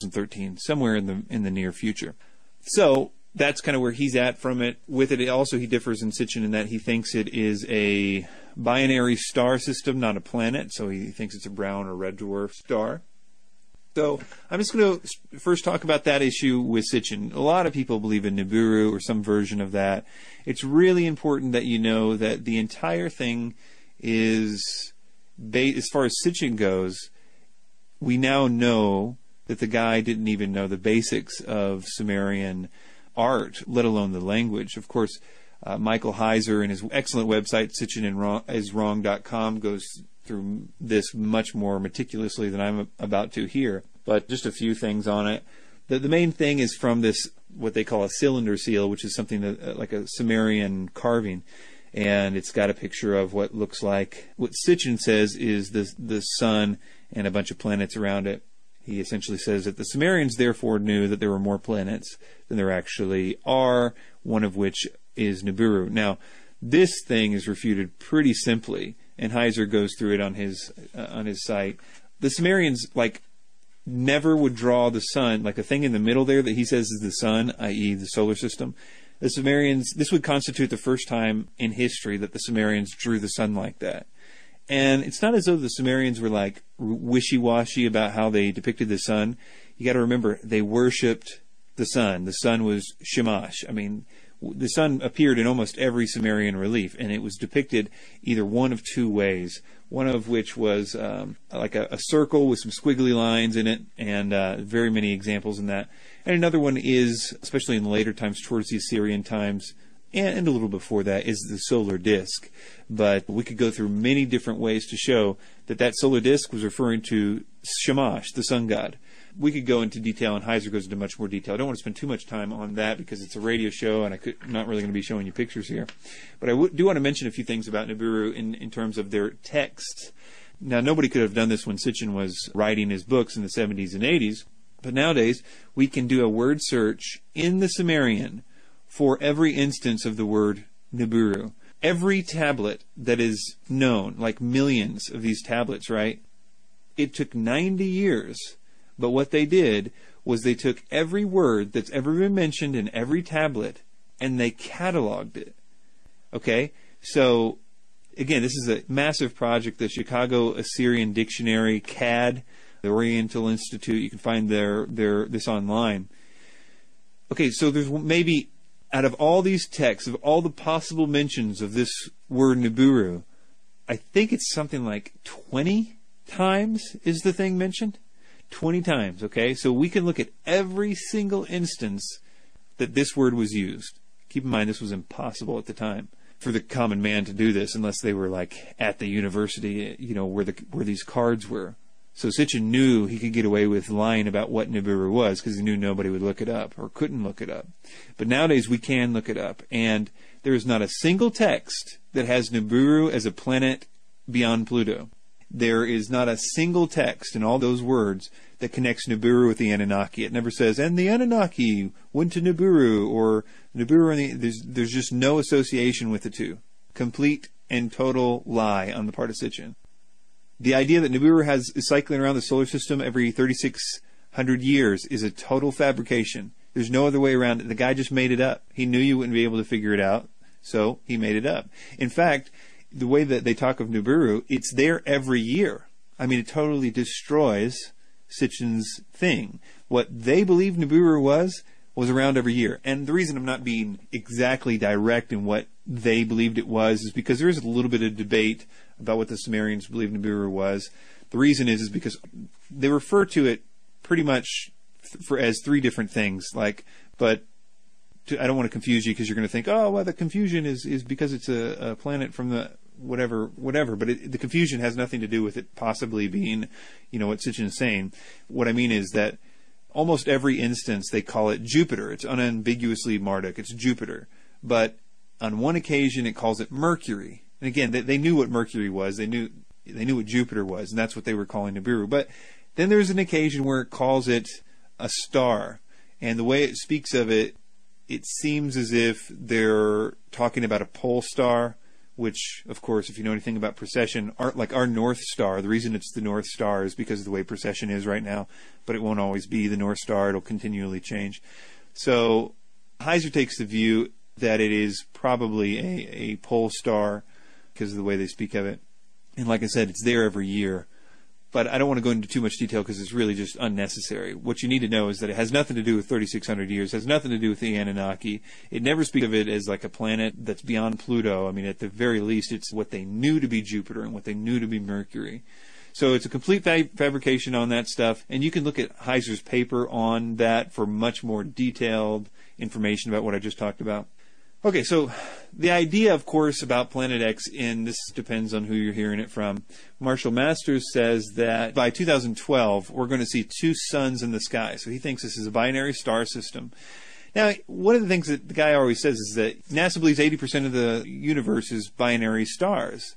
2013, somewhere in the near future. So that's kind of where he's at from it. With it, also he differs in Sitchin in that he thinks it is a binary star system, not a planet. So he thinks it's a brown or red dwarf star. So I'm just going to first talk about that issue with Sitchin. A lot of people believe in Nibiru or some version of that. It's really important that you know that the entire thing is, as far as Sitchin goes, we now know that the guy didn't even know the basics of Sumerian art, let alone the language. Of course, Michael Heiser in his excellent website, sitchiniswrong.com, goes through this much more meticulously than I'm about to here. But just a few things on it. The main thing is from this, what they call a cylinder seal, which is something that, like a Sumerian carving. And it's got a picture of what looks like, what Sitchin says is the sun and a bunch of planets around it. He essentially says that the Sumerians therefore knew that there were more planets than there actually are, one of which is Nibiru. Now, this thing is refuted pretty simply, and Heiser goes through it on his site. The Sumerians, never would draw the sun, like a thing in the middle there that he says is the sun, i.e. the solar system. The Sumerians, this would constitute the first time in history that the Sumerians drew the sun like that. And it's not as though the Sumerians were wishy-washy about how they depicted the sun. You got to remember, they worshipped the sun. The sun was Shamash. I mean, the sun appeared in almost every Sumerian relief, and it was depicted either one of two ways. One of which was like a circle with some squiggly lines in it, and very many examples in that. And another one is, especially in the later times, towards the Assyrian times, and a little before that, is the solar disk. But we could go through many different ways to show that solar disk was referring to Shamash, the sun god. We could go into detail, and Heiser goes into much more detail. I don't want to spend too much time on that because it's a radio show, and I'm not really going to be showing you pictures here. But I do want to mention a few things about Nibiru in terms of their texts. Now, nobody could have done this when Sitchin was writing his books in the 70s and 80s. But nowadays, we can do a word search in the Sumerian for every instance of the word Nibiru. Every tablet that is known, like millions of these tablets, right? It took 90 years. But what they did was they took every word that's ever been mentioned in every tablet and they cataloged it. Okay? So, again, this is a massive project. The Chicago Assyrian Dictionary, CAD, the Oriental Institute, you can find this online. Okay, so there's maybe, out of all these texts, of all the possible mentions of this word Nibiru, I think it's something like 20 times is the thing mentioned. 20 times, okay? So we can look at every single instance that this word was used. Keep in mind, this was impossible at the time for the common man to do this unless they were at the university, where these cards were. So Sitchin knew he could get away with lying about what Nibiru was because he knew nobody would look it up or couldn't look it up. But nowadays we can look it up, and there is not a single text that has Nibiru as a planet beyond Pluto. There is not a single text in all those words that connects Nibiru with the Anunnaki. It never says, and the Anunnaki went to Nibiru, or Nibiru and there's just no association with the two. Complete and total lie on the part of Sitchin. The idea that Nibiru is cycling around the solar system every 3,600 years is a total fabrication. There's no other way around it. The guy just made it up. He knew you wouldn't be able to figure it out, so he made it up. In fact, the way that they talk of Nibiru, it's there every year. I mean, it totally destroys Sitchin's thing. What they believe Nibiru was around every year. And the reason I'm not being exactly direct in what they believed it was is because there is a little bit of debate about what the Sumerians believed Nibiru was. The reason is because they refer to it pretty much as three different things. But I don't want to confuse you because you're going to think, oh, well, the confusion is because it's a planet from the whatever. But the confusion has nothing to do with it possibly being, what Sitchin is saying. What I mean is that almost every instance they call it Jupiter. It's unambiguously Marduk. It's Jupiter. But on one occasion it calls it Mercury. And again, they knew what Mercury was. They knew what Jupiter was, and that's what they were calling Nibiru. But then there's an occasion where it calls it a star. And the way it speaks of it, it seems as if they're talking about a pole star, which, of course, if you know anything about precession, like our North Star, the reason it's the North Star is because of the way precession is right now, but it won't always be the North Star. It'll continually change. So Heiser takes the view that it is probably a pole star because of the way they speak of it. And like I said, it's there every year. But I don't want to go into too much detail because it's really just unnecessary. What you need to know is that it has nothing to do with 3,600 years, has nothing to do with the Anunnaki. It never speaks of it as like a planet that's beyond Pluto. I mean, at the very least, it's what they knew to be Jupiter and what they knew to be Mercury. So it's a complete fabrication on that stuff. And you can look at Heiser's paper on that for much more detailed information about what I just talked about. Okay, so the idea, of course, about Planet X, and this depends on who you're hearing it from, Marshall Masters says that by 2012, we're going to see 2 suns in the sky. So he thinks this is a binary star system. Now, one of the things that the guy always says is that NASA believes 80% of the universe is binary stars.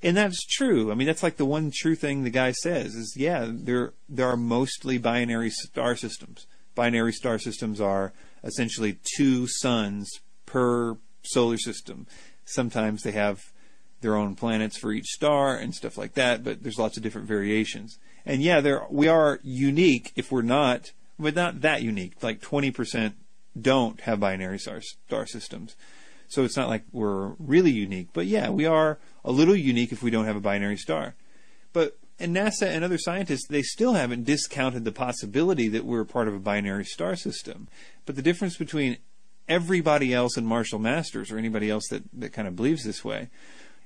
And that's true. I mean, that's like the one true thing the guy says is, yeah, there are mostly binary star systems. Binary star systems are essentially 2 suns per solar system. Sometimes they have their own planets for each star and stuff like that, but there's lots of different variations. And yeah, we are unique if we're not, but not that unique. Like 20% don't have binary star systems. So it's not like we're really unique. But yeah, we are a little unique if we don't have a binary star. And NASA and other scientists, they still haven't discounted the possibility that we're part of a binary star system. But the difference between everybody else and Marshall Masters or anybody else that kind of believes this way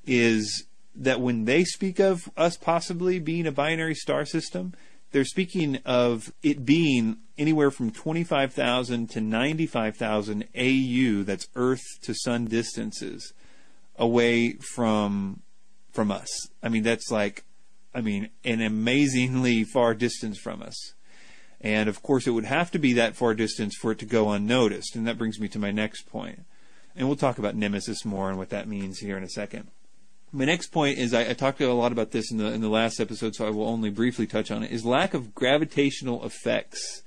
is that when they speak of us possibly being a binary star system, they're speaking of it being anywhere from 25,000 to 95,000 AU, that's Earth to Sun distances, away from us. I mean, that's like, an amazingly far distance from us. And, of course, it would have to be that far distance for it to go unnoticed. And that brings me to my next point. And we'll talk about Nemesis more and what that means here in a second. My next point is, I talked a lot about this in the last episode, so I will only briefly touch on it, is lack of gravitational effects.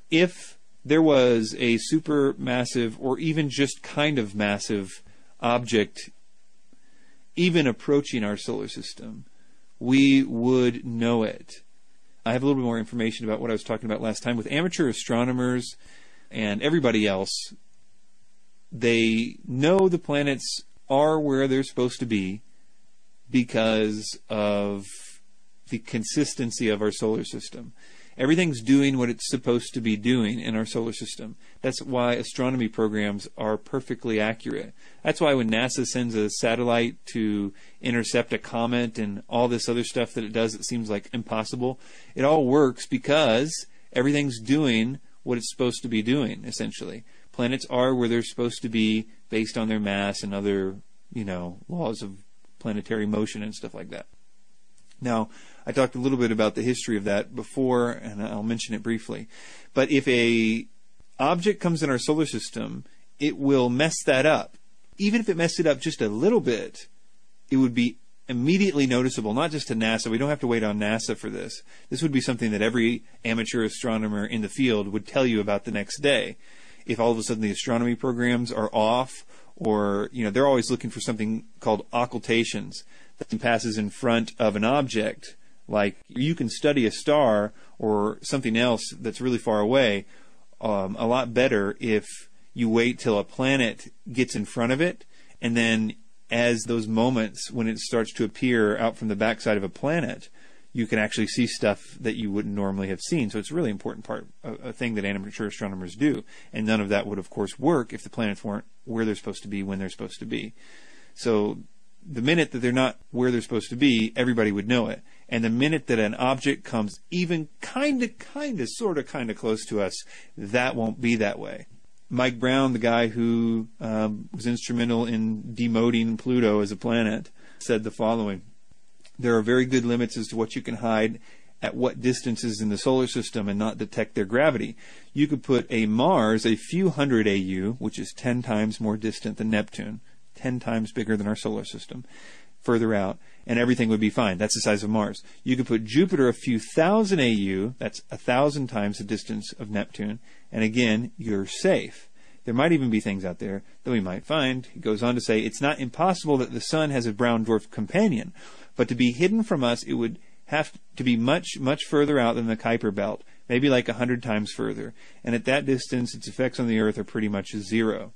If there was a supermassive or even just kind of massive object even approaching our solar system, we would know it. I have a little bit more information about what I was talking about last time. With amateur astronomers and everybody else, they know the planets are where they're supposed to be because of the consistency of our solar system. Everything's doing what it's supposed to be doing in our solar system. That's why astronomy programs are perfectly accurate. That's why when NASA sends a satellite to intercept a comet and all this other stuff that it does that seems like impossible, it all works because everything's doing what it's supposed to be doing, essentially. Planets are where they're supposed to be based on their mass and other, laws of planetary motion and stuff like that. Now, I talked a little bit about the history of that before, and I'll mention it briefly. But if a object comes in our solar system, it will mess that up. Even if it messed it up just a little bit, it would be immediately noticeable, not just to NASA. We don't have to wait on NASA for this. This would be something that every amateur astronomer in the field would tell you about the next day. If all of a sudden the astronomy programs are off, or, they're always looking for something called occultations that passes in front of an object. Like, you can study a star or something else that's really far away a lot better if you wait till a planet gets in front of it, and then as those moments when it starts to appear out from the backside of a planet, you can actually see stuff that you wouldn't normally have seen. So it's a really important part, a thing that amateur astronomers do. And none of that would, of course, work if the planets weren't where they're supposed to be when they're supposed to be. So the minute that they're not where they're supposed to be, everybody would know it. And the minute that an object comes even kind of close to us, that won't be that way. Mike Brown, the guy who was instrumental in demoting Pluto as a planet, said the following: there are very good limits as to what you can hide at what distances in the solar system and not detect their gravity. You could put a Mars a few hundred AU, which is 10 times more distant than Neptune, 10 times bigger than our solar system, further out, and everything would be fine. That's the size of Mars. You could put Jupiter a few thousand AU, that's 1,000 times the distance of Neptune, and again, you're safe. There might even be things out there that we might find. He goes on to say, it's not impossible that the sun has a brown dwarf companion, but to be hidden from us, it would have to be much, much further out than the Kuiper belt, maybe like 100 times further. And at that distance, its effects on the Earth are pretty much zero.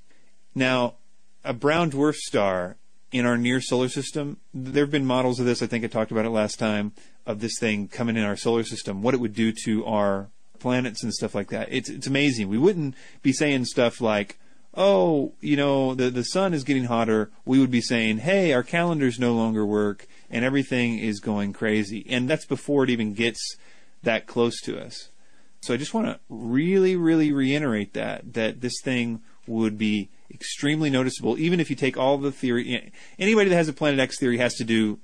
Now, a brown dwarf star in our near solar system, there have been models of this, I think I talked about it last time, of this thing coming in our solar system, what it would do to our planets and stuff like that. It's amazing. We wouldn't be saying stuff like, oh, you know, the sun is getting hotter. We would be saying, hey, our calendars no longer work and everything is going crazy. And that's before it even gets that close to us. So I just want to really, really reiterate that this thing would be extremely noticeable, even if you take all the theory. Anybody that has a Planet X theory has to do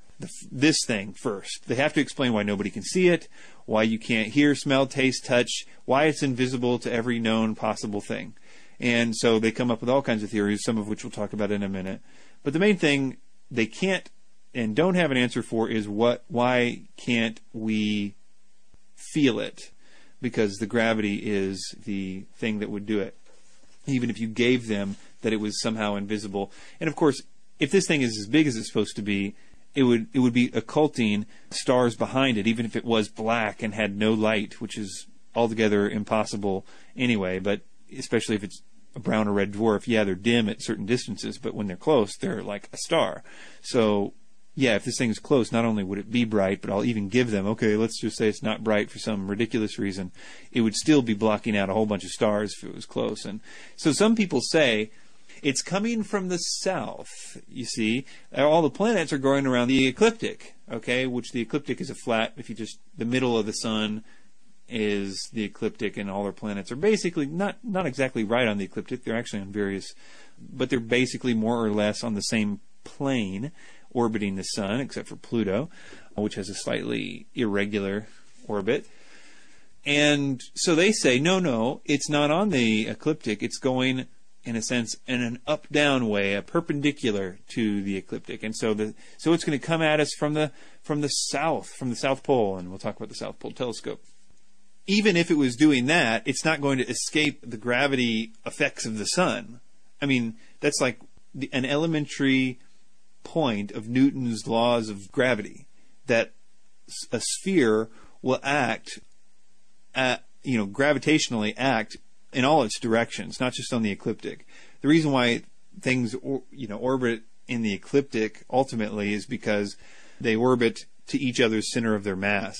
this thing first. They have to explain why nobody can see it, why you can't hear, smell, taste, touch, why it's invisible to every known possible thing. And so they come up with all kinds of theories, some of which we'll talk about in a minute. But the main thing they can't and don't have an answer for is why can't we feel it? Because the gravity is the thing that would do it, even if you gave them that it was somehow invisible. And of course, if this thing is as big as it's supposed to be, it would be occulting stars behind it, even if it was black and had no light, which is altogether impossible anyway. But especially if it's a brown or red dwarf, yeah, they're dim at certain distances, but when they're close, they're like a star. So yeah, if this thing is close, not only would it be bright, but I'll even give them, okay, let's just say it's not bright for some ridiculous reason, it would still be blocking out a whole bunch of stars if it was close. And so some people say it's coming from the south. You see, all the planets are going around the ecliptic, okay, which the ecliptic is a flat, if you just, the middle of the sun is the ecliptic, and all our planets are basically not exactly right on the ecliptic. They're actually on various, but they're basically more or less on the same plane, orbiting the sun, except for Pluto, which has a slightly irregular orbit. And so they say, no, it's not on the ecliptic. It's going, in a sense, in an up-down way, a perpendicular to the ecliptic. And so it's going to come at us from the south, from the South Pole, and we'll talk about the South Pole telescope. Even if it was doing that, it's not going to escape the gravity effects of the sun. I mean, that's like an elementary point of Newton's laws of gravity, that a sphere will act, gravitationally act in all its directions, not just on the ecliptic. The reason why things, orbit in the ecliptic ultimately is because they orbit to each other's center of their mass.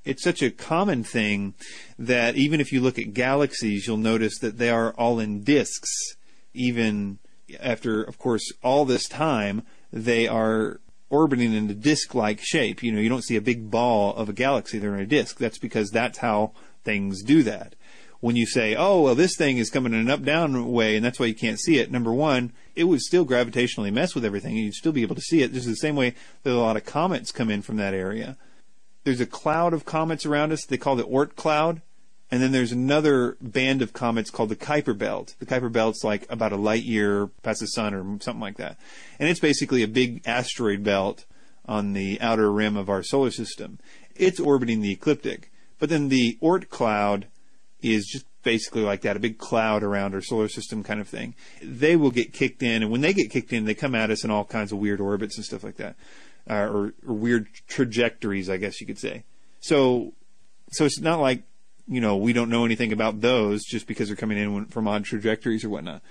It's such a common thing that even if you look at galaxies, you'll notice that they are all in disks. Even after, of course, all this time, they are orbiting in a disk-like shape. You don't see a big ball of a galaxy. They're in a disk. That's because that's how things do that. When you say, oh, well, this thing is coming in an up-down way, and that's why you can't see it, number one, it would still gravitationally mess with everything, and you'd still be able to see it. This is the same way that a lot of comets come in from that area. There's a cloud of comets around us. They call it the Oort cloud. And then there's another band of comets called the Kuiper belt. The Kuiper belt's like about a light year past the sun or something like that. And it's basically a big asteroid belt on the outer rim of our solar system. It's orbiting the ecliptic. But then the Oort cloud is just basically like that, a big cloud around our solar system kind of thing. They will get kicked in, and when they get kicked in, they come at us in all kinds of weird orbits and stuff like that. Or weird trajectories, I guess you could say. So it's not like, we don't know anything about those just because they're coming in from odd trajectories or whatnot.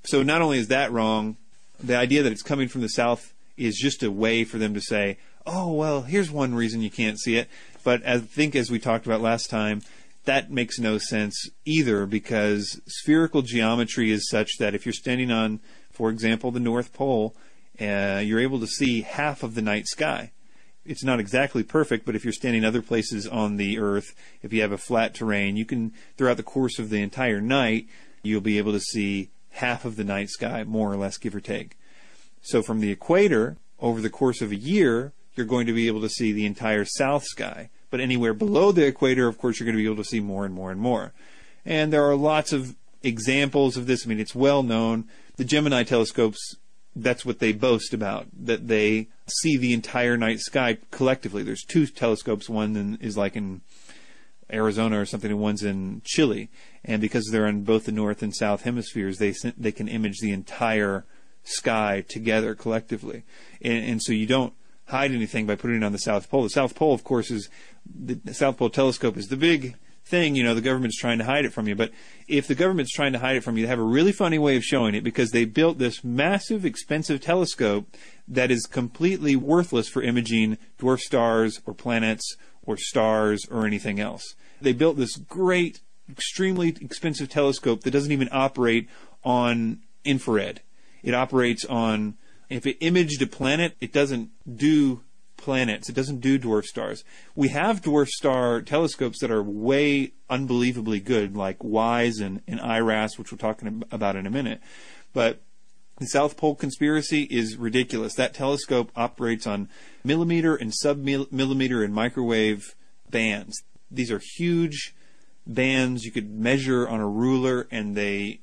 So not only is that wrong, the idea that it's coming from the south is just a way for them to say, oh, well, here's one reason you can't see it. But I think, as we talked about last time, that makes no sense either, because spherical geometry is such that if you're standing on, for example, the North Pole, you're able to see half of the night sky. It's not exactly perfect, but if you're standing other places on the Earth, if you have a flat terrain, you can, throughout the course of the entire night, you'll be able to see half of the night sky, more or less, give or take. So from the equator, over the course of a year, you're going to be able to see the entire south sky. But anywhere below the equator, of course, you're going to be able to see more and more and more. And there are lots of examples of this. I mean, it's well known. The Gemini telescopes, that's what they boast about, that they see the entire night sky collectively. There's two telescopes. One is like in Arizona or something, and one's in Chile. And because they're on both the north and south hemispheres, they can image the entire sky together collectively. And so you don't hide anything by putting it on the South Pole. The South Pole, of course, the South Pole telescope is the big thing. The government's trying to hide it from you. But if the government's trying to hide it from you, they have a really funny way of showing it, because they built this massive, expensive telescope that is completely worthless for imaging dwarf stars or planets or stars or anything else. They built this great, extremely expensive telescope that doesn't even operate on infrared. It operates on, if it imaged a planet, it doesn't do planets. It doesn't do dwarf stars. We have dwarf star telescopes that are way unbelievably good, like WISE and IRAS, which we're talking about in a minute. But the South Pole conspiracy is ridiculous. That telescope operates on millimeter and sub-millimeter and microwave bands. These are huge bands you could measure on a ruler, and they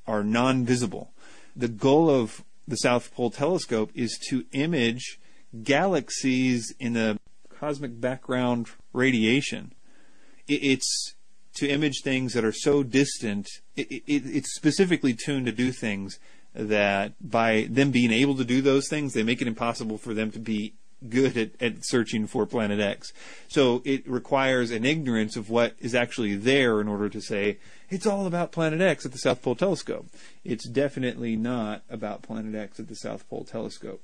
are non-visible. The goal of the South Pole telescope is to image galaxies in the cosmic background radiation. It's to image things that are so distant. It's specifically tuned to do things that, by them being able to do those things, they make it impossible for them to be good at searching for Planet X. So it requires an ignorance of what is actually there in order to say it's all about Planet X at the South Pole telescope. It's definitely not about Planet X at the South Pole telescope.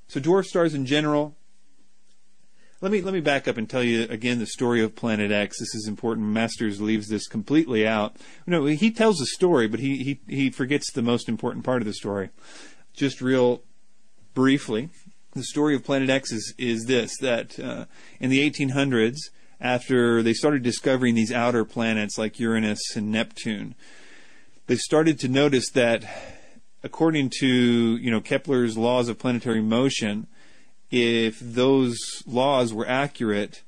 So dwarf stars in general. Let me back up and tell you again the story of Planet X. This is important. Masters leaves this completely out. No, he tells the story, but he forgets the most important part of the story. Just real briefly, the story of Planet X is this, that in the 1800s, after they started discovering these outer planets like Uranus and Neptune, they started to notice that, according to Kepler's laws of planetary motion, if those laws were accurate,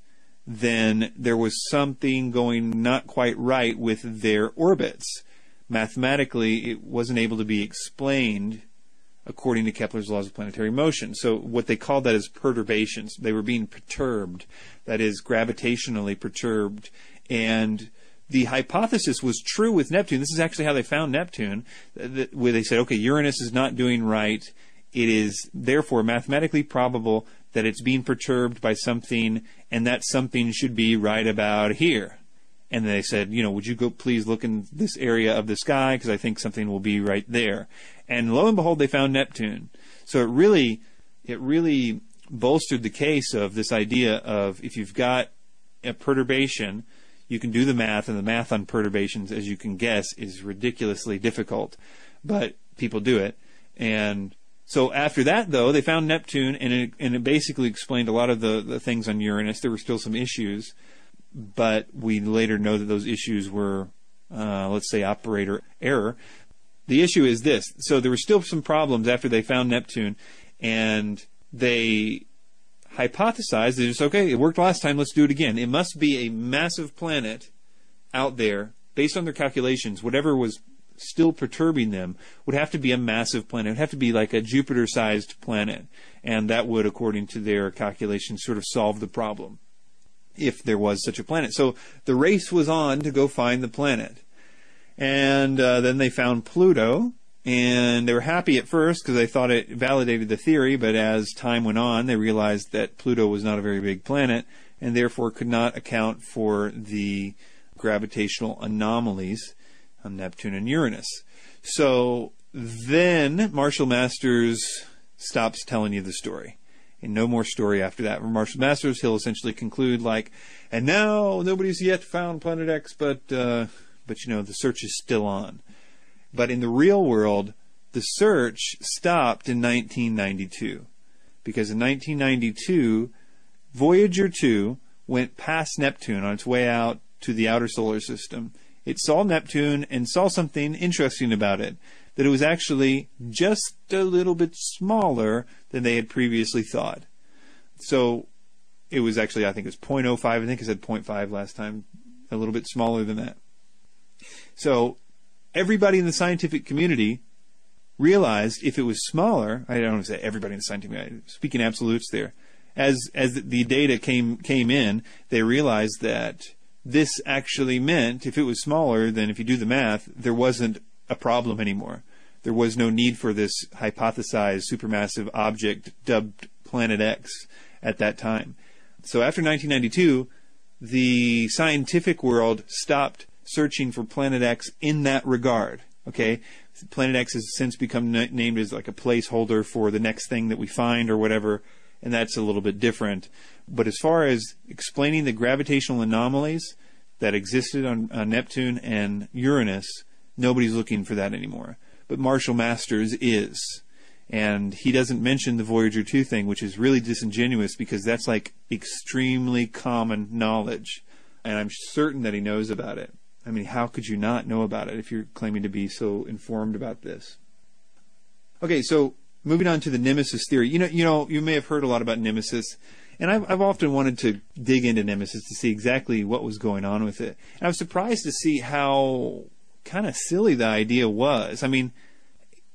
then there was something going not quite right with their orbits. Mathematically, it wasn't able to be explained according to Kepler's laws of planetary motion. So what they called that is perturbations. They were being perturbed, that is, gravitationally perturbed. And the hypothesis was true with Neptune. This is actually how they found Neptune, where they said, okay, Uranus is not doing right. It is therefore mathematically probable that it's being perturbed by something, and that something should be right about here. And they said, would you go please look in this area of the sky, because I think something will be right there. And lo and behold, they found Neptune. So it really bolstered the case of this idea of, if you've got a perturbation, you can do the math, and the math on perturbations, as you can guess, is ridiculously difficult. But people do it. And so after that, though, they found Neptune, and it basically explained a lot of the things on Uranus. There were still some issues, but we later know that those issues were, let's say, operator error. The issue is this. So there were still some problems after they found Neptune, and they hypothesized, they just, okay, it worked last time, let's do it again. It must be a massive planet out there. Based on their calculations, whatever was still perturbing them would have to be a massive planet. It would have to be like a Jupiter-sized planet. And that would, according to their calculations, sort of solve the problem, if there was such a planet. So the race was on to go find the planet. And then they found Pluto, and they were happy at first because they thought it validated the theory, but as time went on, they realized that Pluto was not a very big planet, and therefore could not account for the gravitational anomalies on Neptune and Uranus. So then Marshall Masters stops telling you the story. And no more story after that. For Marshall Masters, he'll essentially conclude and now nobody's yet found Planet X, but the search is still on. But in the real world, the search stopped in 1992. Because in 1992, Voyager 2 went past Neptune on its way out to the outer solar system. It saw Neptune and saw something interesting about it, that it was actually just a little bit smaller than they had previously thought. So it was actually, I think it was 0.05. I think it said 0.5 last time, a little bit smaller than that. So everybody in the scientific community realized if it was smaller, I don't want to say everybody in the scientific community, speaking absolutes there, as the data came in, they realized that this actually meant, if it was smaller, then if you do the math, there wasn't a problem anymore. There was no need for this hypothesized supermassive object dubbed Planet X at that time. So after 1992, the scientific world stopped searching for Planet X in that regard. Okay, Planet X has since become named as like a placeholder for the next thing that we find or whatever, and that's a little bit different. But as far as explaining the gravitational anomalies that existed on Neptune and Uranus, nobody's looking for that anymore. But Marshall Masters is. And he doesn't mention the Voyager 2 thing, which is really disingenuous because that's like extremely common knowledge. And I'm certain that he knows about it. I mean, how could you not know about it if you're claiming to be so informed about this? Okay, so moving on to the Nemesis theory. You may have heard a lot about Nemesis, and I've often wanted to dig into Nemesis to see exactly what was going on with it. And I was surprised to see how kind of silly the idea was. I mean,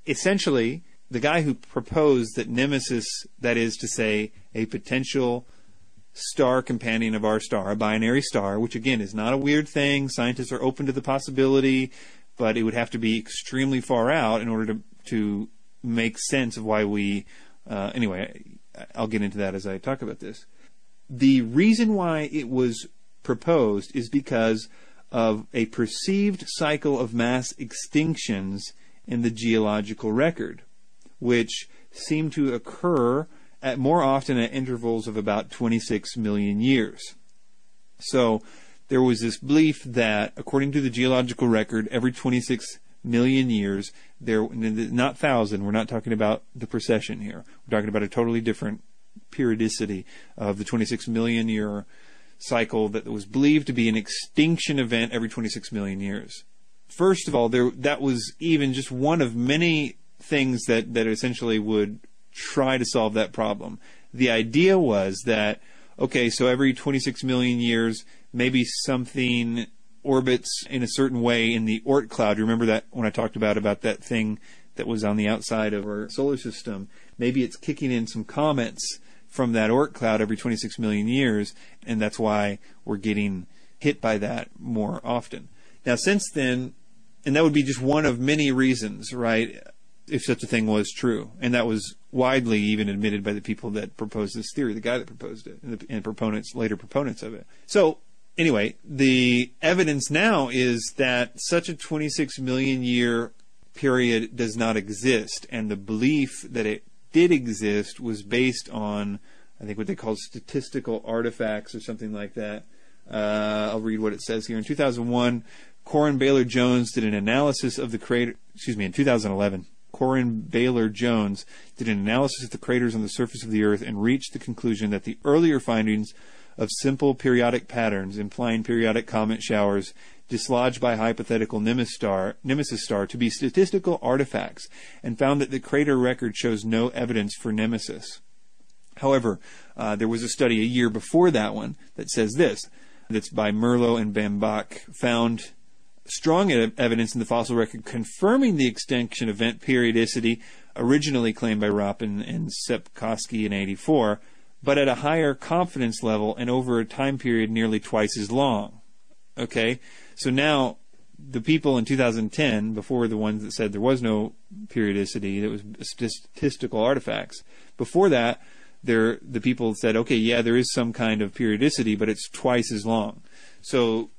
essentially, the guy who proposed that Nemesis, that is to say, a potential star companion of our star, a binary star, which again is not a weird thing. Scientists are open to the possibility, but it would have to be extremely far out in order to make sense of why we... anyway, I'll get into that as I talk about this. The reason why it was proposed is because of a perceived cycle of mass extinctions in the geological record, which seem to occur more often at intervals of about 26 million years. So there was this belief that, according to the geological record, every 26 million years, not 1,000, we're not talking about the precession here. We're talking about a totally different periodicity of the 26 million year cycle that was believed to be an extinction event every 26 million years. First of all, that was even just one of many things that essentially would try to solve that problem. The idea was that, okay, so every 26 million years, maybe something orbits in a certain way in the Oort cloud. Remember that when I talked about that thing that was on the outside of our solar system? Maybe it's kicking in some comets from that Oort cloud every 26 million years, and that's why we're getting hit by that more often. Now, since then, and that would be just one of many reasons, right, if such a thing was true. And that was widely even admitted by the people that proposed this theory, the guy that proposed it, and later proponents of it. So, anyway, the evidence now is that such a 26 million year period does not exist, and the belief that it did exist was based on, I think, what they call statistical artifacts or something like that. I'll read what it says here. In 2001, Corin Baylor-Jones did an analysis of the crater. In 2011, Corin Baylor-Jones did an analysis of the craters on the surface of the Earth and reached the conclusion that the earlier findings of simple periodic patterns implying periodic comet showers dislodged by hypothetical Nemesis star to be statistical artifacts, and found that the crater record shows no evidence for Nemesis. However, there was a study a year before that one that says this, that's by Merlot and Bambach, found strong evidence in the fossil record confirming the extinction event periodicity originally claimed by Roppen and Sepkoski in 1984, but at a higher confidence level and over a time period nearly twice as long. Okay, so now the people in 2010, before the ones that said there was no periodicity, that was statistical artifacts, before that, the people said, okay, yeah, there is some kind of periodicity, but it's twice as long. So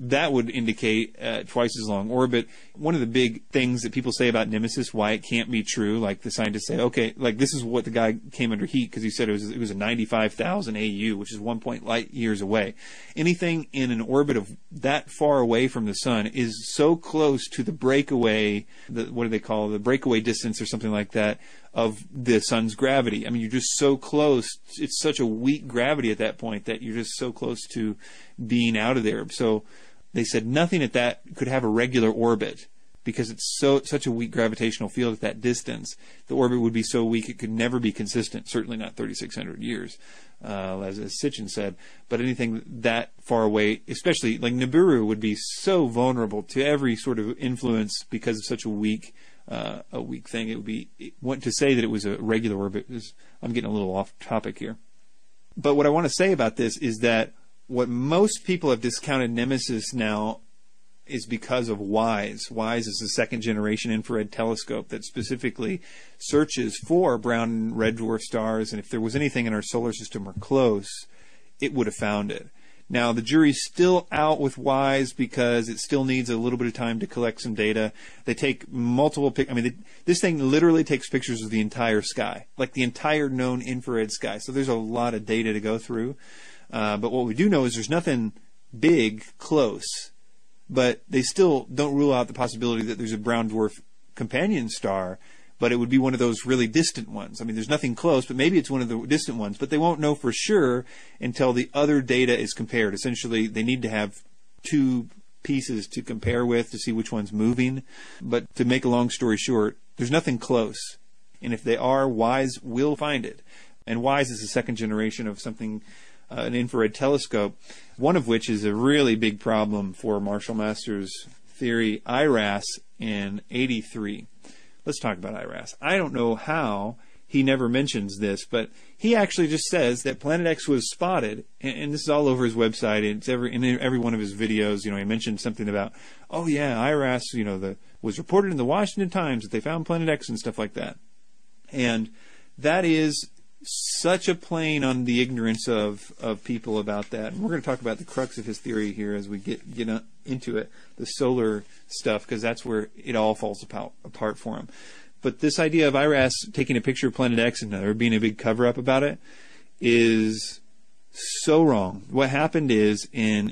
that would indicate twice as long orbit. One of the big things that people say about Nemesis, why it can't be true, like the scientists say, okay, like this is what the guy came under heat because he said it was a 95,000 AU, which is 1 light years away. Anything in an orbit of that far away from the sun is so close to the breakaway, what do they call it, the breakaway distance or something like that, of the sun's gravity. I mean, you're just so close. It's such a weak gravity at that point that you're just so close to being out of there. So they said nothing at that could have a regular orbit because it's such a weak gravitational field at that distance. The orbit would be so weak it could never be consistent, certainly not 3,600 years, as Sitchin said. But anything that far away, especially like Nibiru, would be so vulnerable to every sort of influence because of such a weak thing. It would be, to say that it was a regular orbit I'm getting a little off topic here. But what I want to say about this is that what most people have discounted Nemesis now is because of WISE. WISE is the second generation infrared telescope that specifically searches for brown and red dwarf stars, and if there was anything in our solar system or close, it would have found it. Now, the jury's still out with WISE because it still needs a little bit of time to collect some data. They take multiple this thing literally takes pictures of the entire sky, like the entire known infrared sky. So there's a lot of data to go through. But what we do know is there's nothing big close. But they still don't rule out the possibility that there's a brown dwarf companion star, but it would be one of those really distant ones. I mean, there's nothing close, but maybe it's one of the distant ones. But they won't know for sure until the other data is compared. Essentially, they need to have two pieces to compare with to see which one's moving. But to make a long story short, there's nothing close. And if they are, WISE will find it. And WISE is the second generation of something, an infrared telescope, one of which is a really big problem for Marshall Masters' theory, IRAS, in '83. Let's talk about IRAS. I don't know how he never mentions this, but he actually just says that Planet X was spotted, and this is all over his website. It's in every one of his videos. He mentioned something about, oh yeah, IRAS, was reported in the Washington Times that they found Planet X and stuff like that. And that is such a plane on the ignorance of people about that. And we're going to talk about the crux of his theory here as we get into it, the solar stuff, because that's where it all falls apart for him. But this idea of IRAS taking a picture of Planet X and there being a big cover-up about it is so wrong. What happened is in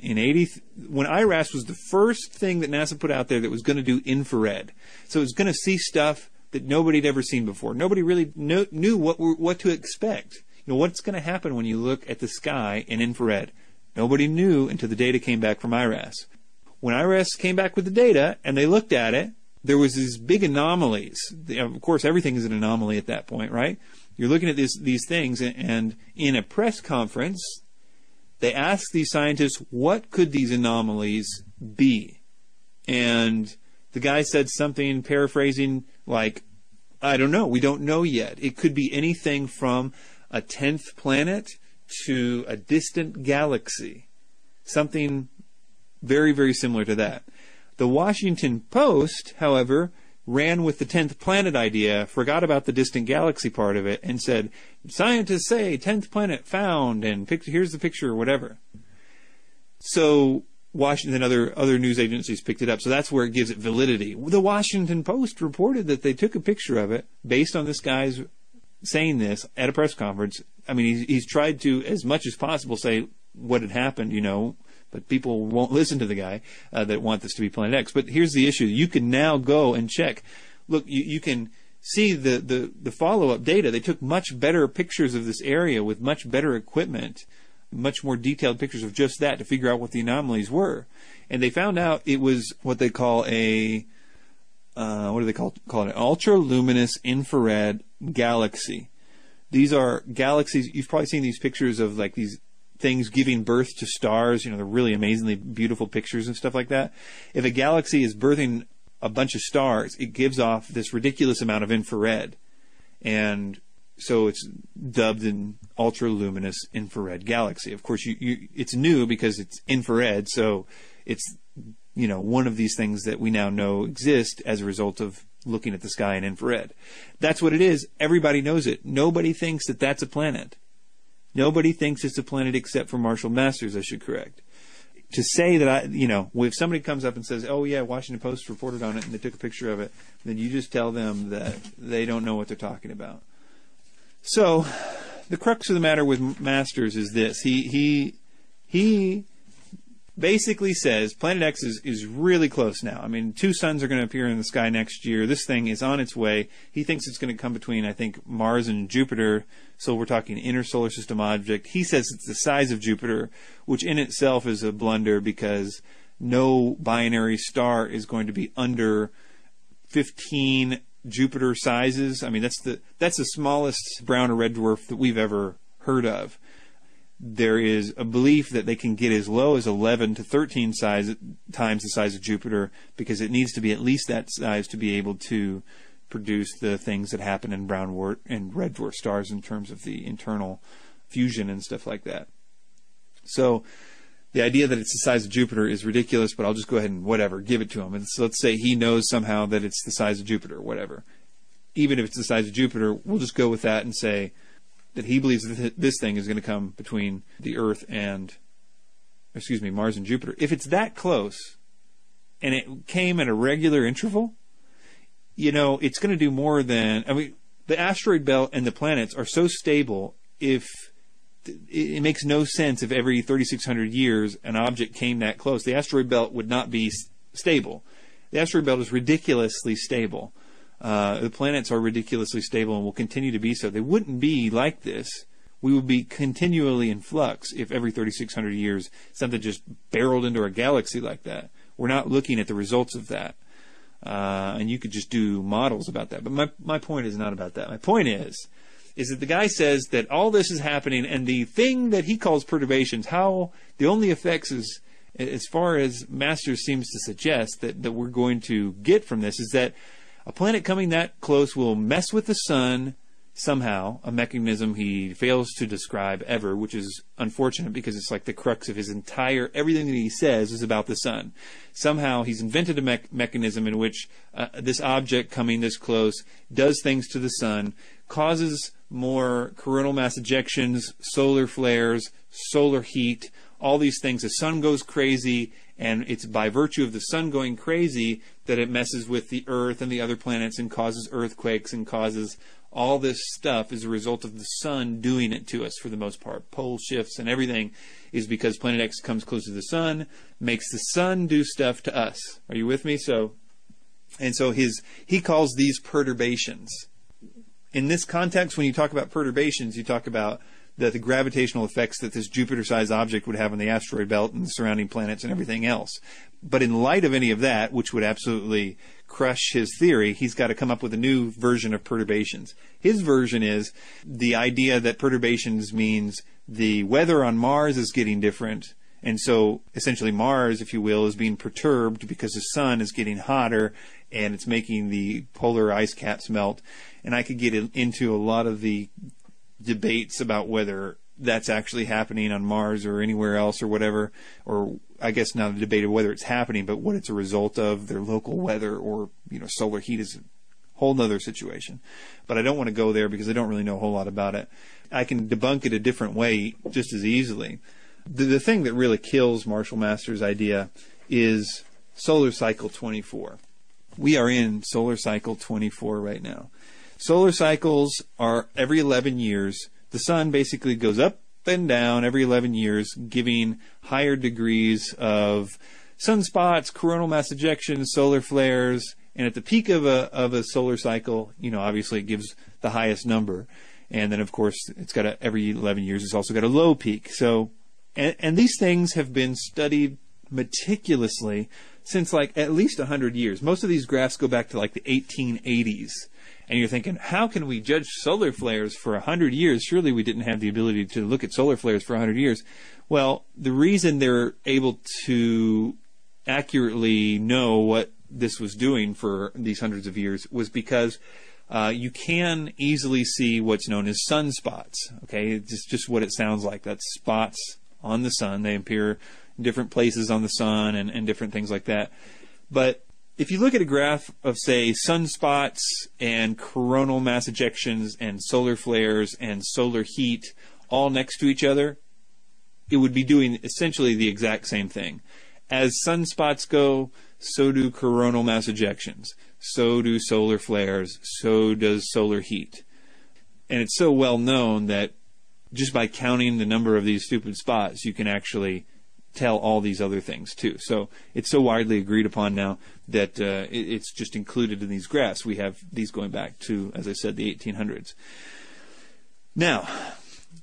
when IRAS was the first thing that NASA put out there that was going to do infrared. So it was going to see stuff that nobody had ever seen before. Nobody really knew what to expect. What's going to happen when you look at the sky in infrared. Nobody knew until the data came back from IRAS. When IRAS came back with the data and they looked at it, there was these big anomalies. Of course, everything is an anomaly at that point, right? You're looking at these things, and in a press conference, they asked these scientists, what could these anomalies be? And the guy said something, paraphrasing, like, I don't know. We don't know yet. It could be anything from a 10th planet to a distant galaxy. Something very, very similar to that. The Washington Post, however, ran with the 10th planet idea, forgot about the distant galaxy part of it, and said, scientists say 10th planet found, and here's the picture, or whatever. So Washington and other news agencies picked it up. So that's where it gives it validity. The Washington Post reported that they took a picture of it based on this guy's saying this at a press conference. I mean, he's tried to, as much as possible, say what had happened, but people won't listen to the guy that want this to be Planet X. But here's the issue. You can now go and check. Look, you can see the follow-up data. They took much better pictures of this area with much better equipment, much more detailed pictures of just that to figure out what the anomalies were. And they found out it was what they call an ultra-luminous infrared galaxy. These are galaxies. You've probably seen these pictures of like these things giving birth to stars. They're really amazingly beautiful pictures and stuff like that. If a galaxy is birthing a bunch of stars, it gives off this ridiculous amount of infrared. And so it's dubbed an ultra-luminous infrared galaxy. Of course, it's new because it's infrared, so it's one of these things that we now know exist as a result of looking at the sky in infrared. That's what it is. Everybody knows it. Nobody thinks that that's a planet. Nobody thinks it's a planet except for Marshall Masters, I should correct. To say that if somebody comes up and says, oh yeah, Washington Post reported on it and they took a picture of it, then you just tell them that they don't know what they're talking about. So, the crux of the matter with Masters is this. He basically says Planet X is really close now. I mean, 2 suns are going to appear in the sky next year. This thing is on its way. He thinks it's going to come between, I think, Mars and Jupiter. So we're talking inner solar system object. He says it's the size of Jupiter, which in itself is a blunder because no binary star is going to be under 15 Jupiter sizes. I mean, that's the smallest brown or red dwarf that we've ever heard of. There is a belief that they can get as low as 11 to 13 times the size of Jupiter because it needs to be at least that size to be able to produce the things that happen in brown and red dwarf stars in terms of the internal fusion and stuff like that. So the idea that it's the size of Jupiter is ridiculous, but I'll just go ahead and whatever, give it to him. And so let's say he knows somehow that it's the size of Jupiter, whatever. Even if it's the size of Jupiter, we'll just go with that and say that he believes that this thing is going to come between the Earth and, Mars and Jupiter. If it's that close, and it came at a regular interval, it's going to do more than, the asteroid belt and the planets are so stable, if it makes no sense if every 3,600 years an object came that close. The asteroid belt would not be stable. The asteroid belt is ridiculously stable. The planets are ridiculously stable and will continue to be so. They wouldn't be like this. We would be continually in flux if every 3,600 years something just barreled into our galaxy like that. We're not looking at the results of that. And you could just do models about that. But my point is not about that. My point is that the guy says that all this is happening, and the thing that he calls perturbations, how the only effects is, as far as Masters seems to suggest that we're going to get from this, is that a planet coming that close will mess with the sun somehow, a mechanism he fails to describe ever, which is unfortunate because it's like the crux of his everything that he says is about the sun. Somehow he's invented a mechanism in which this object coming this close does things to the sun, causes more coronal mass ejections, solar flares, solar heat, all these things. The sun goes crazy, and it's by virtue of the sun going crazy that it messes with the Earth and the other planets and causes earthquakes and causes all this stuff as a result of the sun doing it to us for the most part. Pole shifts and everything is because Planet X comes close to the sun, makes the sun do stuff to us. Are you with me? So he calls these perturbations. In this context, when you talk about perturbations, you talk about the gravitational effects that this Jupiter-sized object would have on the asteroid belt and the surrounding planets and everything else. But in light of any of that, which would absolutely crush his theory, he's got to come up with a new version of perturbations. His version is the idea that perturbations means the weather on Mars is getting different. And so essentially Mars, if you will, is being perturbed because the sun is getting hotter and it's making the polar ice caps melt. And I could get into a lot of the debates about whether that's actually happening on Mars or anywhere else or whatever, or I guess not a debate of whether it's happening, but what it's a result of, their local weather or, solar heat is a whole other situation. But I don't want to go there because I don't really know a whole lot about it. I can debunk it a different way just as easily. The thing that really kills Marshall Masters' idea is solar cycle 24. We are in solar cycle 24 right now. Solar cycles are every 11 years. The sun basically goes up and down every 11 years, giving higher degrees of sunspots, coronal mass ejections, solar flares, and at the peak of a solar cycle, obviously it gives the highest number. And then, of course, it's got every 11 years, it's also got a low peak. So, and these things have been studied meticulously since like at least 100 years. Most of these graphs go back to like the 1880s. And you're thinking, how can we judge solar flares for 100 years? Surely we didn't have the ability to look at solar flares for 100 years. Well, the reason they're able to accurately know what this was doing for these hundreds of years was because you can easily see what's known as sunspots. Okay, it's just what it sounds like. That's spots on the sun. They appear in different places on the sun and different things like that. But if you look at a graph of, say, sunspots and coronal mass ejections and solar flares and solar heat all next to each other, it would be doing essentially the exact same thing. As sunspots go, so do coronal mass ejections, so do solar flares, so does solar heat. And it's so well known that just by counting the number of these stupid spots, you can actually tell all these other things too. So it's so widely agreed upon now that it's just included in these graphs. We have these going back to, as I said, the 1800s. Now,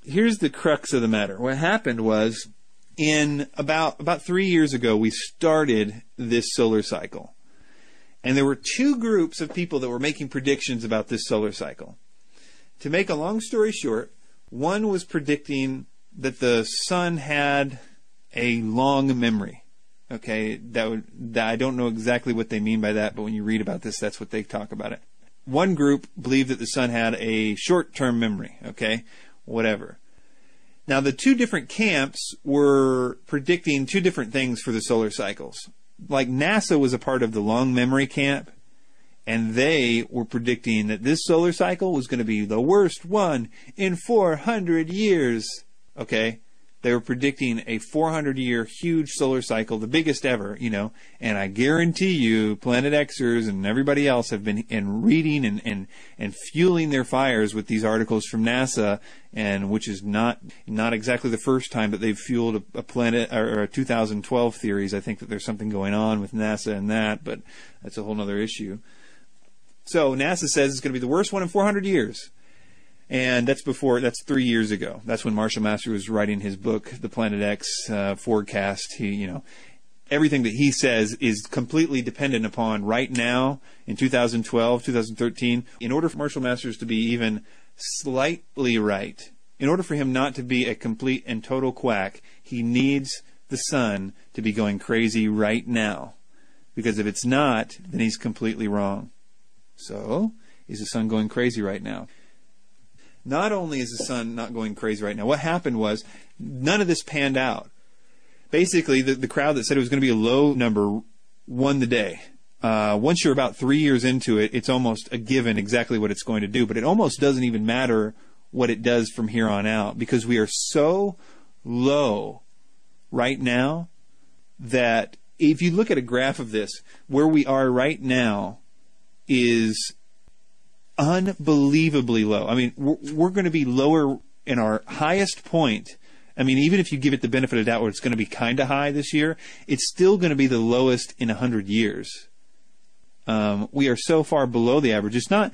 here's the crux of the matter. What happened was, in about 3 years ago, we started this solar cycle. And there were two groups of people that were making predictions about this solar cycle. To make a long story short, one was predicting that the sun had a long memory. Okay, that I don't know exactly what they mean by that, but when you read about this, that's what they talk about it. One group believed that the sun had a short-term memory. Okay, whatever. Now, the two different camps were predicting two different things for the solar cycles. Like NASA was a part of the long memory camp, and they were predicting that this solar cycle was going to be the worst one in 400 years. Okay? They were predicting a 400-year huge solar cycle, the biggest ever, and I guarantee you Planet Xers and everybody else have been reading and fueling their fires with these articles from NASA, and which is not exactly the first time that they've fueled a planet or a 2012 theories. I think that there's something going on with NASA and that, but that's a whole other issue. So NASA says it's going to be the worst one in 400 years. And that's 3 years ago. That's when Marshall Masters was writing his book, The Planet X Forecast. Everything that he says is completely dependent upon right now in 2012, 2013. In order for Marshall Masters to be even slightly right, in order for him not to be a complete and total quack, he needs the sun to be going crazy right now. Because if it's not, then he's completely wrong. So, is the sun going crazy right now? Not only is the sun not going crazy right now, what happened was none of this panned out. Basically, the crowd that said it was going to be a low number won the day. Once you're about 3 years into it, it's almost a given exactly what it's going to do. But it almost doesn't even matter what it does from here on out, because we are so low right now that if you look at a graph of this, where we are right now is unbelievably low. I mean, we're going to be lower in our highest point. I mean, even if you give it the benefit of doubt where it's going to be kind of high this year, it's still going to be the lowest in 100 years. We are so far below the average. It's not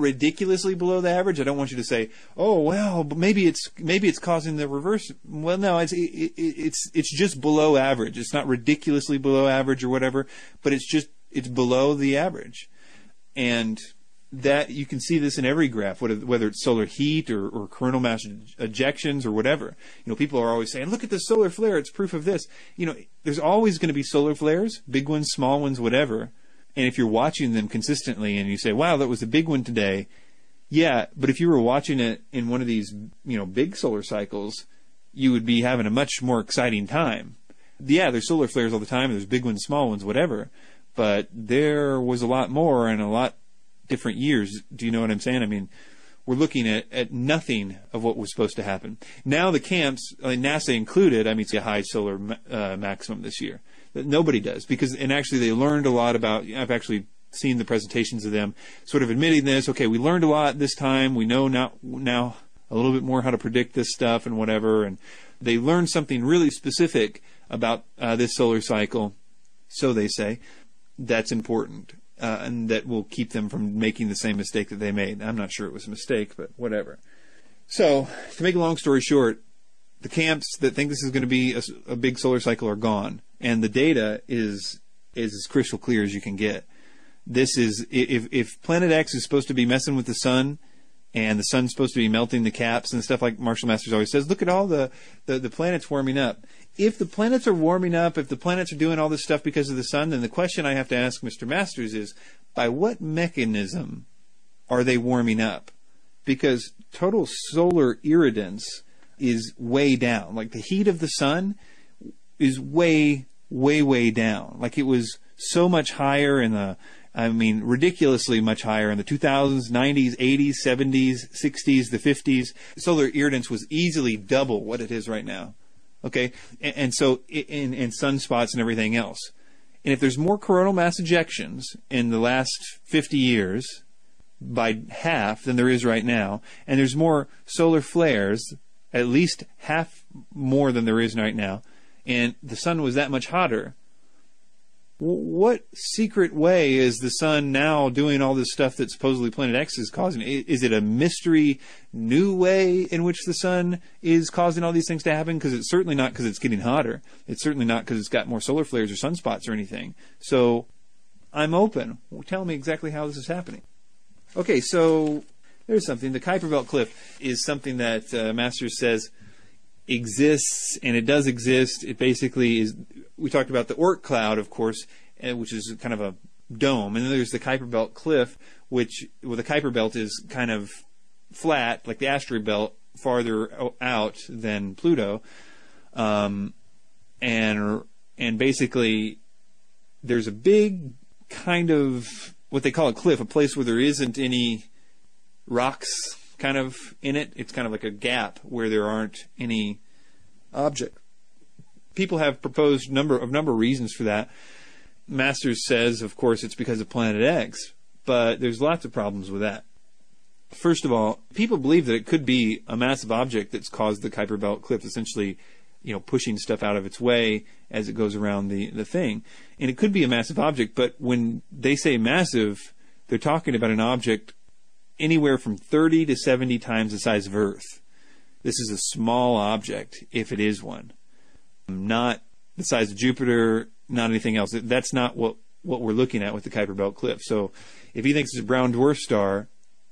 ridiculously below the average. I don't want you to say, "Oh, well, but maybe it's causing the reverse." Well, no, it's just below average. It's not ridiculously below average or whatever, but it's below the average. And that you can see this in every graph, whether it's solar heat or coronal mass ejections or whatever. People are always saying, "Look at the solar flare; it's proof of this." There's always going to be solar flares, big ones, small ones, whatever. And if you're watching them consistently, and you say, "Wow, that was a big one today," yeah, but if you were watching it in one of these, big solar cycles, you would be having a much more exciting time. Yeah, there's solar flares all the time, and there's big ones, small ones, whatever. But there was a lot more and a lot different years. Do you know what I'm saying? I mean, we're looking at nothing of what was supposed to happen. Now the camps, NASA included, it's a high solar maximum this year. Nobody does, and actually they learned a lot about, I've actually seen the presentations of them sort of admitting this. Okay, we learned a lot this time. We know now a little bit more how to predict this stuff and whatever. And they learned something really specific about this solar cycle, so they say, that's important. And that will keep them from making the same mistake that they made. I'm not sure it was a mistake, but whatever. So, to make a long story short, the camps that think this is going to be a big solar cycle are gone. And the data is as crystal clear as you can get. This is, if Planet X is supposed to be messing with the sun, and the sun's supposed to be melting the caps and stuff like Marshall Masters always says, look at all the planets warming up. If the planets are warming up, if the planets are doing all this stuff because of the sun, then the question I have to ask Mr. Masters is, by what mechanism are they warming up? Because total solar irradiance is way down. Like the heat of the sun is way, way, way down. Like it was so much higher ridiculously much higher in the 2000s, 90s, 80s, 70s, 60s, the 50s. Solar irradiance was easily double what it is right now. Okay? And so in sunspots and everything else. And if there's more coronal mass ejections in the last 50 years by half than there is right now, and there's more solar flares, at least half more than there is right now, and the sun was that much hotter, what secret way is the sun now doing all this stuff that supposedly Planet X is causing? Is it a mystery new way in which the sun is causing all these things to happen? Because it's certainly not because it's getting hotter. It's certainly not because it's got more solar flares or sunspots or anything. So I'm open. Tell me exactly how this is happening. Okay, so there's something. The Kuiper Belt Cliff is something that Masters says exists, and it does exist. It basically is. We talked about the Oort cloud, of course, which is kind of a dome, and then there's the Kuiper Belt Cliff, the Kuiper Belt is kind of flat, like the asteroid belt farther out than Pluto, and basically there's a big kind of what they call a cliff, a place where there isn't any rocks kind of in it. It's kind of like a gap where there aren't any object. People have proposed number of reasons for that. Masters says, of course, it's because of Planet X, but there's lots of problems with that. First of all, people believe that it could be a massive object that's caused the Kuiper Belt cliff, essentially, pushing stuff out of its way as it goes around the thing. And it could be a massive object, but when they say massive, they're talking about an object anywhere from 30 to 70 times the size of Earth. This is a small object, if it is one. Not the size of Jupiter, not anything else. That's not what we're looking at with the Kuiper Belt cliff. So if he thinks it's a brown dwarf star,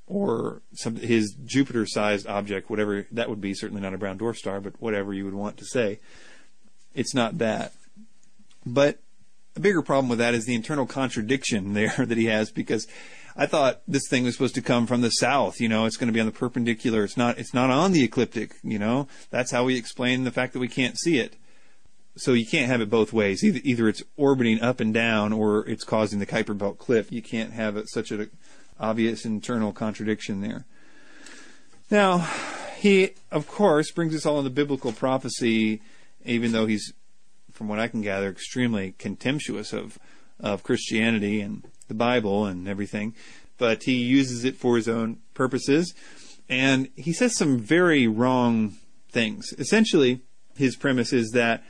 or his Jupiter-sized object, whatever that would be, certainly not a brown dwarf star, but whatever you would want to say, it's not that. But a bigger problem with that is the internal contradiction there that he has, because I thought this thing was supposed to come from the south. It's going to be on the perpendicular. It's not on the ecliptic. That's how we explain the fact that we can't see it. So you can't have it both ways. Either it's orbiting up and down, or it's causing the Kuiper Belt cliff. You can't have such an obvious internal contradiction there. Now, he, of course, brings us all into biblical prophecy, even though he's, from what I can gather, extremely contemptuous of Christianity and the Bible and everything. But he uses it for his own purposes. And he says some very wrong things. Essentially, his premise is that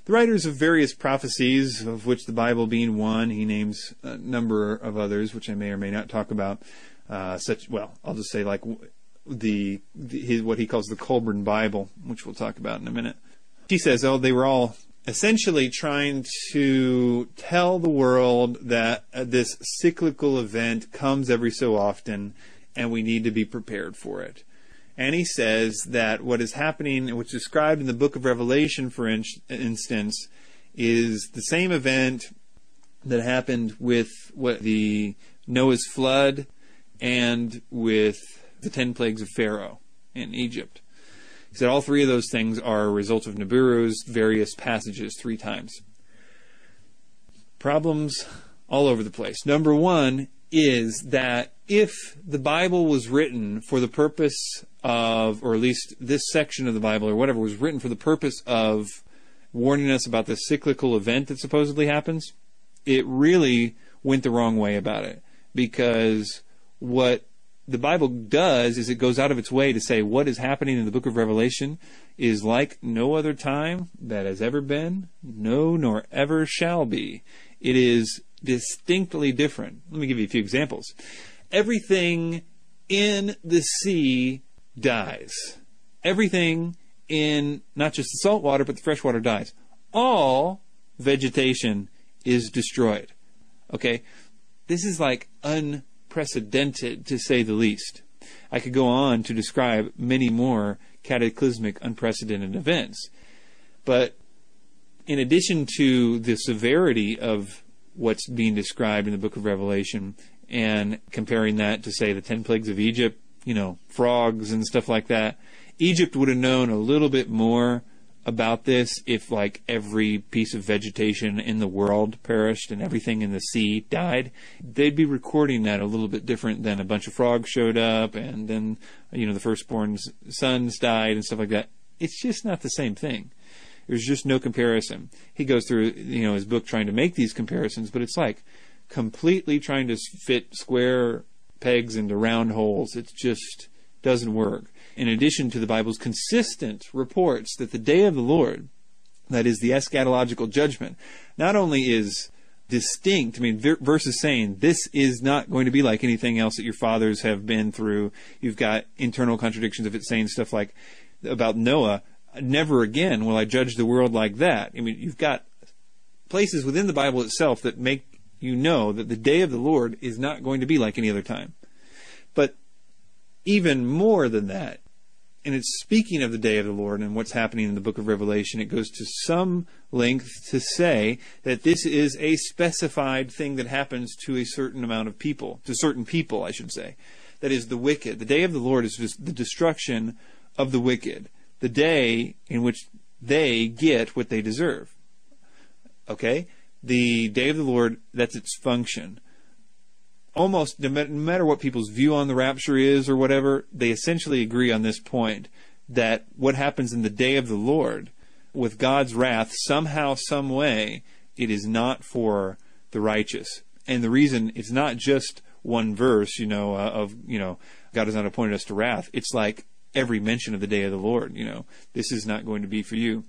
the writers of various prophecies, of which the Bible being one, he names a number of others, which I may or may not talk about. I'll just say like what he calls the Colburn Bible, which we'll talk about in a minute. He says, they were all essentially trying to tell the world that this cyclical event comes every so often, and we need to be prepared for it. And he says that what is happening, what's described in the book of Revelation, for instance, is the same event that happened with the Noah's flood and with the 10 plagues of Pharaoh in Egypt. He said all three of those things are a result of Nibiru's various passages 3 times. Problems all over the place. Number one is that if the Bible was written for the purpose of, or at least this section of the Bible or whatever was written for the purpose of warning us about the cyclical event that supposedly happens, it really went the wrong way about it. Because what the Bible does is it goes out of its way to say what is happening in the book of Revelation is like no other time that has ever been, no, nor ever shall be. It is distinctly different. Let me give you a few examples. Everything in the sea dies. Everything in not just the salt water, but the fresh water dies. All vegetation is destroyed. Okay? This is like unprecedented, to say the least. I could go on to describe many more cataclysmic, unprecedented events. But in addition to the severity of what's being described in the book of Revelation, and comparing that to, say, the 10 plagues of Egypt, frogs and stuff like that, Egypt would have known a little bit more about this if, like, every piece of vegetation in the world perished and everything in the sea died. They'd be recording that a little bit different than a bunch of frogs showed up and then, the firstborn's sons died and stuff like that. It's just not the same thing. There's just no comparison. He goes through, his book trying to make these comparisons, but it's like completely trying to fit square pegs into round holes. It just doesn't work. In addition to the Bible's consistent reports that the day of the Lord, that is the eschatological judgment, not only is distinct, verses saying this is not going to be like anything else that your fathers have been through. You've got internal contradictions of it saying stuff like about Noah, never again will I judge the world like that. You've got places within the Bible itself that make you know that the day of the Lord is not going to be like any other time. But even more than that, and it's speaking of the day of the Lord and what's happening in the book of Revelation, it goes to some length to say that this is a specified thing that happens to a certain amount of people, to certain people, I should say. That is the wicked. The day of the Lord is just the destruction of the wicked, the day in which they get what they deserve. Okay? The day of the Lord, that's its function. Almost, no matter what people's view on the rapture is or whatever, they essentially agree on this point, that what happens in the day of the Lord, with God's wrath, somehow, some way, it is not for the righteous. And the reason, it's not just one verse, God has not appointed us to wrath. It's like every mention of the day of the Lord, this is not going to be for you.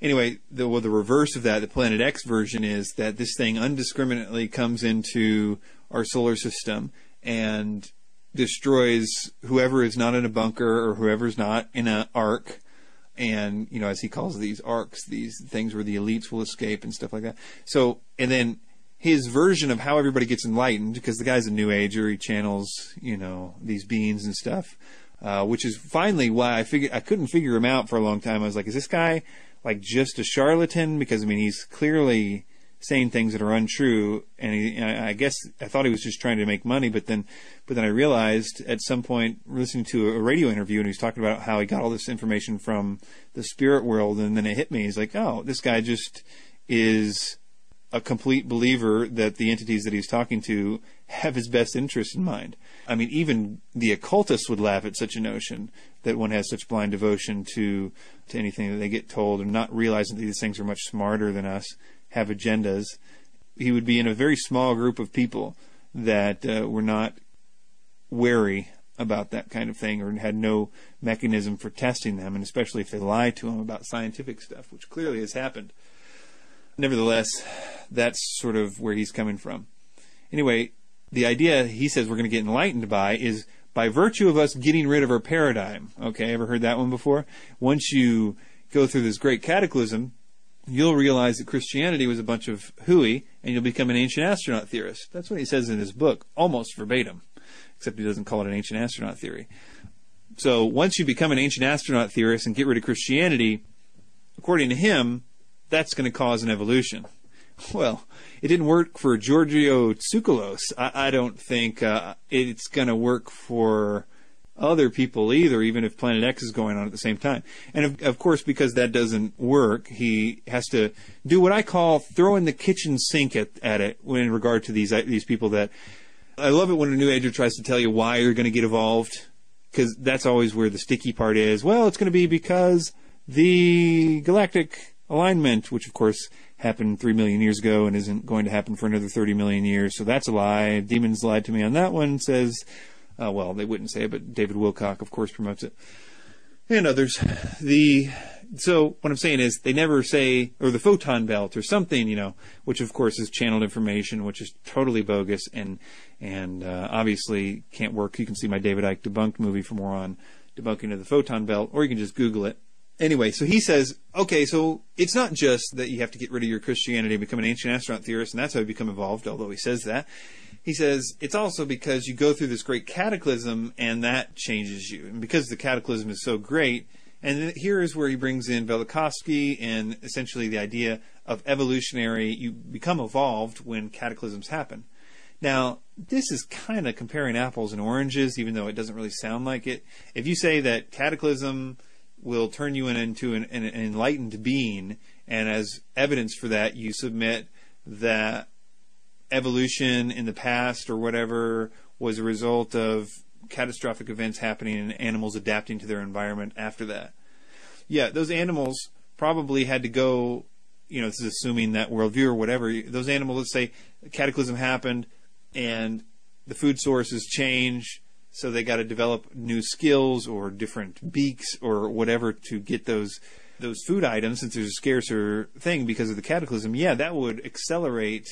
Anyway, the reverse of that, the Planet X version, is that this thing undiscriminately comes into our solar system and destroys whoever is not in a bunker or whoever's not in an ark. And, as he calls these arks, these things where the elites will escape and stuff like that. So, and then his version of how everybody gets enlightened, because the guy's a New Ager, he channels, these beings and stuff, which is finally why I couldn't figure him out for a long time. I was like, is this guy like just a charlatan? Because he's clearly saying things that are untrue, and I guess I thought he was just trying to make money, but then I realized at some point, listening to a radio interview, and he was talking about how he got all this information from the spirit world, and then it hit me. He's like, oh, this guy just is a complete believer that the entities that he's talking to have his best interest in mind. Even the occultists would laugh at such a notion, that one has such blind devotion to anything that they get told, and not realizing that these things are much smarter than us, have agendas. He would be in a very small group of people that were not wary about that kind of thing, or had no mechanism for testing them, and especially if they lie to him about scientific stuff, which clearly has happened. Nevertheless, that's sort of where he's coming from. Anyway, the idea he says we're going to get enlightened by is by virtue of us getting rid of our paradigm. Okay, ever heard that one before? Once you go through this great cataclysm, you'll realize that Christianity was a bunch of hooey, and you'll become an ancient astronaut theorist. That's what he says in his book, almost verbatim, except he doesn't call it an ancient astronaut theory. So once you become an ancient astronaut theorist and get rid of Christianity, according to him, that's going to cause an evolution. Well, it didn't work for Giorgio Tsoukalos. I don't think it's going to work for other people either, even if Planet X is going on at the same time. And of course, because that doesn't work, he has to do what I call throwing the kitchen sink at it in regard to these people that... I love it when a New Ager tries to tell you why you're going to get evolved, because that's always where the sticky part is. Well, it's going to be because the galactic alignment, which of course happened 3 million years ago and isn't going to happen for another 30 million years, so that's a lie. Demons lied to me on that one, says... well, they wouldn't say it, but David Wilcock, of course, promotes it. And others. So what I'm saying is they never say, or the photon belt or something, which of course is channeled information, which is totally bogus and obviously can't work. You can see my David Icke Debunked movie for more on debunking of the photon belt, or you can just Google it. Anyway, so he says, okay, so it's not just that you have to get rid of your Christianity and become an ancient astronaut theorist, and that's how you become evolved, although he says that. He says it's also because you go through this great cataclysm, and that changes you. And because the cataclysm is so great, and here is where he brings in Velikovsky and essentially the idea of evolutionary, you become evolved when cataclysms happen. Now, this is kind of comparing apples and oranges, even though it doesn't really sound like it. If you say that cataclysm will turn you into an enlightened being, and as evidence for that, you submit that evolution in the past or whatever was a result of catastrophic events happening and animals adapting to their environment after that. Yeah, those animals probably had to go, this is assuming that worldview or whatever, those animals, let's say a cataclysm happened and the food sources change, so they got to develop new skills or different beaks or whatever to get those food items, since there's a scarcer thing because of the cataclysm. Yeah, that would accelerate